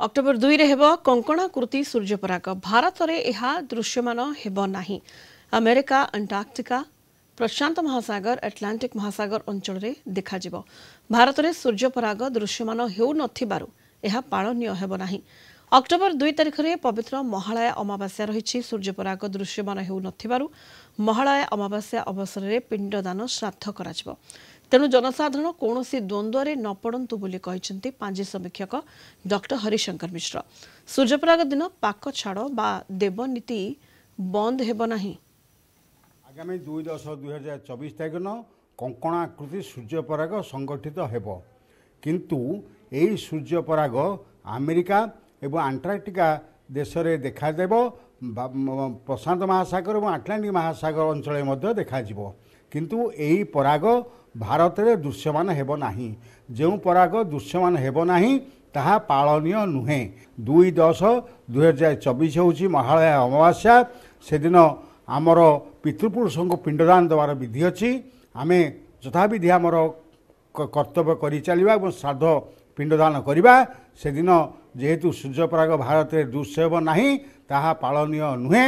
October 2 रे हेब कंकणाकृति सूर्यपराग भारत में यह दृश्यमान हेब नाही। अमेरिका अंटार्कटिका प्रशांत महासागर एटलांटिक महासागर अंचल में देखाजिब। भारत में सूर्यपराग दृश्यमान हेउ नथिबारु यह पालनीय हेब नाही। अक्टोबर 2 तारिख में पवित्र महालय अमावास्या रही। सूर्यपराग दृश्यमान हेउ नथिबारु महालय अमावास्या अवसर में पिंडदान श्राद्ध कराजिब। तेणु जनसाधारण कौन द्वंद्व में न पड़तु बोली कहते पांजी समीक्षक डॉक्टर हरिशंकर मिश्र। सूर्यपराग दिन पाक छाड़ बा देवनीति बंद हेब नाही। आगामी 2/10/2024 तारिख दिन कंकणाकृति सूर्यपराग संगठित हेब, किंतु यही सूर्यपराग अमेरिका एवं अंटार्कटिका देश में देखादेव। प्रशांत महासागर और आटलांटिक महासागर अंचल में देखाଯିब, किंतु यही पराग भारत में दृश्यमान हेब नाही। जो पराग दृश्यमान हेब नाही ताहा पालनीय नुहे। 2/10/2024 हूँ महालय अमावास्या। से दिन आमर पितृपुरुष को पिंडदान देवार विधि अच्छी। आम यथाविधि आमर कर्तव्य कर चलवा और श्राद्ध पिंडदान करवा। से दिन जेहेतु सूर्यपराग भारत में दृश्य हेब नाही ताहा पालनीय नुहे।